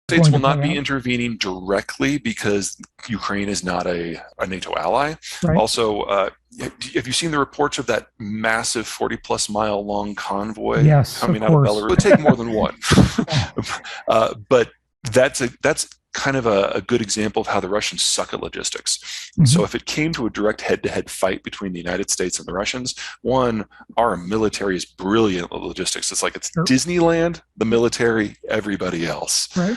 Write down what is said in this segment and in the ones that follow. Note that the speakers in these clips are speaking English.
States will not be intervening directly because Ukraine is not a NATO ally. Right. Also, have you seen the reports of that massive 40-plus mile long convoy coming out of Belarus? It would take more than one. But that's kind of a good example of how the Russians suck at logistics. Mm-hmm. So if it came to a direct head-to-head fight between the United States and the Russians, one, our military is brilliant at logistics. It's like it's Disneyland, the military, everybody else. Right.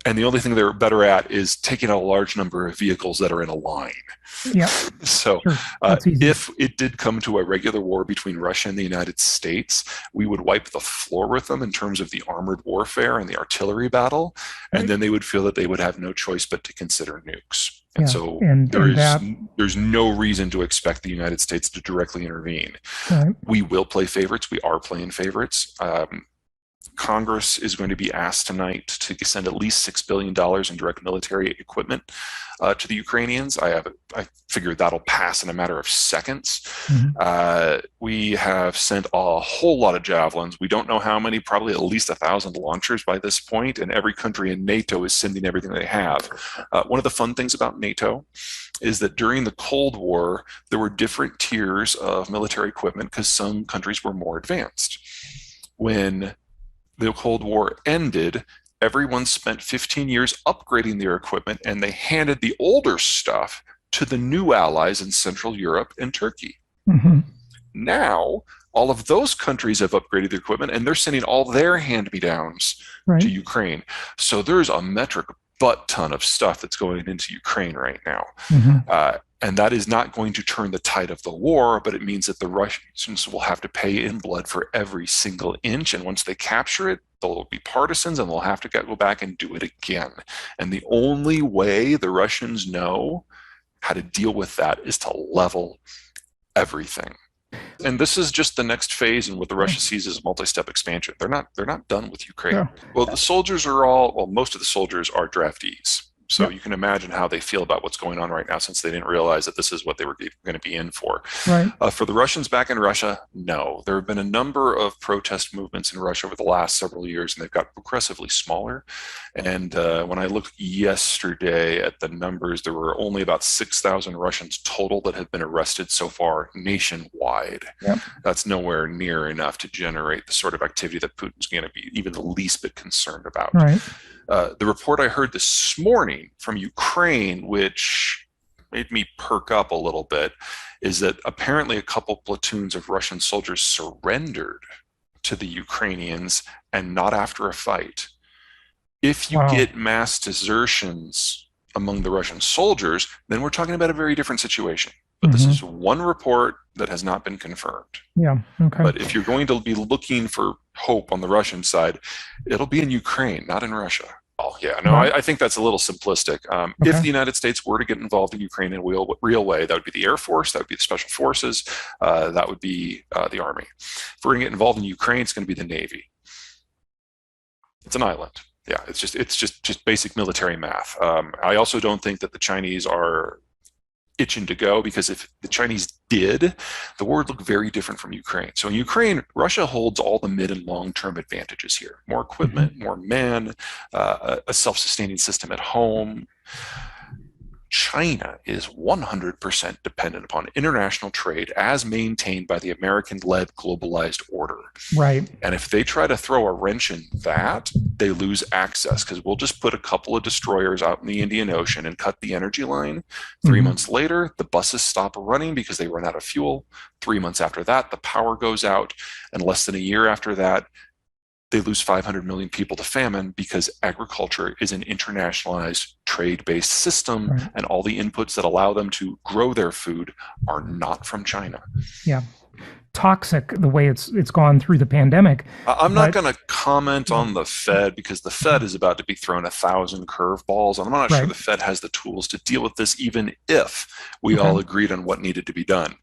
And the only thing they're better at is taking out a large number of vehicles that are in a line. Yeah. So if it did come to a regular war between Russia and the United States, we would wipe the floor with them in terms of the armored warfare and the artillery battle. Right. And then they would feel that they would have no choice but to consider nukes. And so there's no reason to expect the United States to directly intervene. Right. We will play favorites. We are playing favorites. Congress is going to be asked tonight to send at least $6 billion in direct military equipment to the Ukrainians. I figure that'll pass in a matter of seconds. Mm-hmm. We have sent a whole lot of javelins. We don't know how many, probably at least 1,000 launchers by this point, and every country in NATO is sending everything they have. One of the fun things about NATO is that during the Cold War, there were different tiers of military equipment because some countries were more advanced. When the Cold War ended, everyone spent 15 years upgrading their equipment, and they handed the older stuff to the new allies in Central Europe and Turkey. Mm-hmm. Now, all of those countries have upgraded their equipment, and they're sending all their hand-me-downs to Ukraine. So there's a metric butt ton of stuff that's going into Ukraine right now. Mm-hmm. And that is not going to turn the tide of the war, but it means that the Russians will have to pay in blood for every single inch. And once they capture it, they'll be partisans and they'll have to go back and do it again. And the only way the Russians know how to deal with that is to level everything. And this is just the next phase in what the Russia sees as multi-step expansion. They're not done with Ukraine. Yeah. Well, the soldiers are most of the soldiers are draftees. So you can imagine how they feel about what's going on right now, since they didn't realize that this is what they were going to be in for. Right. For the Russians back in Russia, no. There have been a number of protest movements in Russia over the last several years, and they've got progressively smaller. And when I looked yesterday at the numbers, there were only about 6,000 Russians total that have been arrested so far nationwide. Yep. That's nowhere near enough to generate the sort of activity that Putin's going to be even the least bit concerned about. Right. The report I heard this morning from Ukraine, which made me perk up a little bit, is that apparently a couple platoons of Russian soldiers surrendered to the Ukrainians, and not after a fight. If you get mass desertions among the Russian soldiers, then we're talking about a very different situation. But this is one report that has not been confirmed. Yeah. Okay. But if you're going to be looking for hope on the Russian side, it'll be in Ukraine, not in Russia. Oh, yeah. No, I think that's a little simplistic. If the United States were to get involved in Ukraine in a real way, that would be the Air Force, that would be the Special Forces, that would be the Army. If we're going to get involved in Ukraine, it's going to be the Navy. It's an island. Yeah, it's just basic military math. I also don't think that the Chinese are itching to go, because if the Chinese did, the war would look very different from Ukraine. So in Ukraine, Russia holds all the mid and long-term advantages here. More equipment, more men, a self-sustaining system at home. China is 100% dependent upon international trade as maintained by the American-led globalized order. Right. And if they try to throw a wrench in that, they lose access, because we'll just put a couple of destroyers out in the Indian Ocean and cut the energy line. 3 months later, the buses stop running because they run out of fuel. 3 months after that, the power goes out. And less than a year after that, they lose 500 million people to famine, because agriculture is an internationalized trade-based system, and all the inputs that allow them to grow their food are not from China. Yeah. Toxic the way it's gone through the pandemic. I'm not going to comment on the Fed, because the Fed is about to be thrown 1,000 curveballs, and I'm not sure the Fed has the tools to deal with this, even if we all agreed on what needed to be done.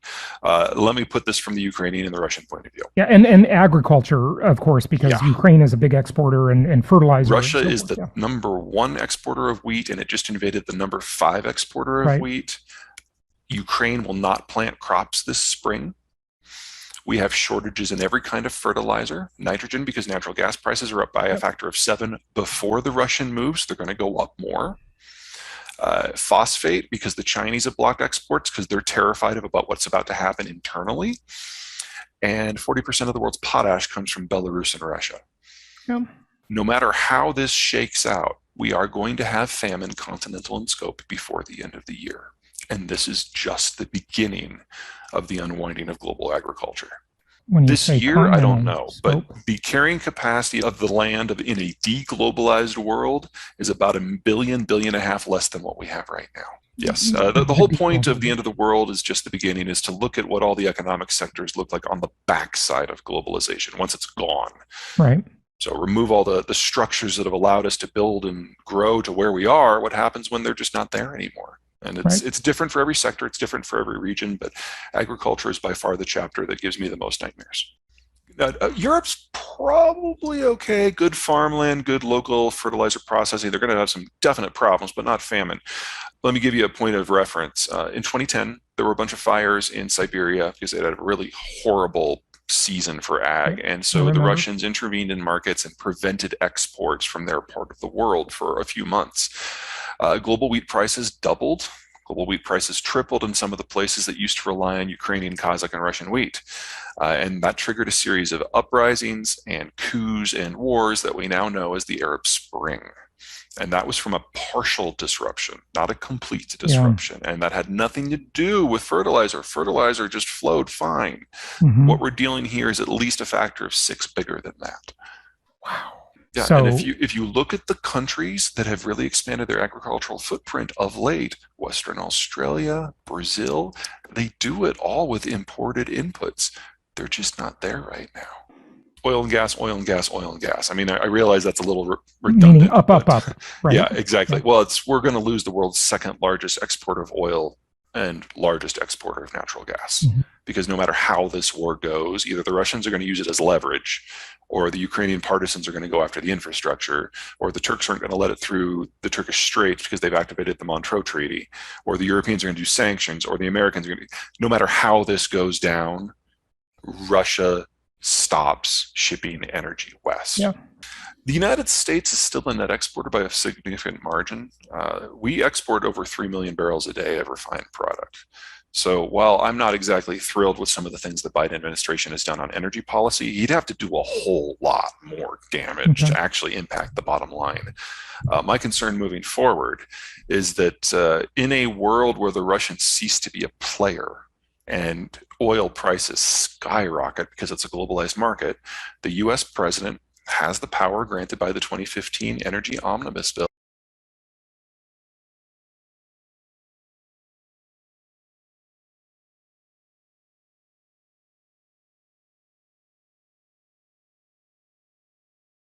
Let me put this from the Ukrainian and the Russian point of view. Yeah, and agriculture, of course, because Ukraine is a big exporter and fertilizer. Russia is the number 1 exporter of wheat, and it just invaded the number 5 exporter of wheat. Ukraine will not plant crops this spring. We have shortages in every kind of fertilizer, nitrogen, because natural gas prices are up by a factor of 7 before the Russian moves. They're going to go up more. Phosphate, because the Chinese have blocked exports because they're terrified about what's about to happen internally. And 40% of the world's potash comes from Belarus and Russia. Yep. No matter how this shakes out, we are going to have famine continental in scope before the end of the year. And this is just the beginning of the unwinding of global agriculture. This year, I don't know, but the carrying capacity of the land in a deglobalized world is about $1 billion and a half less than what we have right now. Yes, the whole point of the end of the world is just the beginning, is to look at what all the economic sectors look like on the backside of globalization once it's gone. Right. So remove all the structures that have allowed us to build and grow to where we are. What happens when they're just not there anymore? And it's different for every sector. It's different for every region. But agriculture is by far the chapter that gives me the most nightmares. Europe's probably okay. Good farmland, good local fertilizer processing. They're going to have some definite problems, but not famine. Let me give you a point of reference. In 2010, there were a bunch of fires in Siberia because they had a really horrible season for ag. And so the Russians intervened in markets and prevented exports from their part of the world for a few months. Global wheat prices doubled. Global wheat prices tripled in some of the places that used to rely on Ukrainian, Kazakh, and Russian wheat. And that triggered a series of uprisings and coups and wars that we now know as the Arab Spring. And that was from a partial disruption, not a complete disruption. And that had nothing to do with fertilizer. Fertilizer just flowed fine. What we're dealing here is at least a factor of 6 bigger than that. Wow. Yeah, so, and if you look at the countries that have really expanded their agricultural footprint of late, Western Australia, Brazil, they do it all with imported inputs. They're just not there right now. Oil and gas, oil and gas, oil and gas. I mean, I realize that's a little redundant. Meaning up. Right? Yeah, exactly. Yeah. Well, we're going to lose the world's second largest exporter of oil and largest exporter of natural gas. Because no matter how this war goes, either the Russians are going to use it as leverage, or the Ukrainian partisans are going to go after the infrastructure, or the Turks aren't going to let it through the Turkish Straits because they've activated the Montreux Treaty, or the Europeans are going to do sanctions, or the Americans are going to. No matter how this goes down, Russia stops shipping energy west. Yeah. The United States is still a net exporter by a significant margin. We export over 3 million barrels a day of refined product. So while I'm not exactly thrilled with some of the things the Biden administration has done on energy policy, he'd have to do a whole lot more damage to actually impact the bottom line. My concern moving forward is that in a world where the Russians cease to be a player and oil prices skyrocket because it's a globalized market, the US president has the power granted by the 2015 Energy Omnibus Bill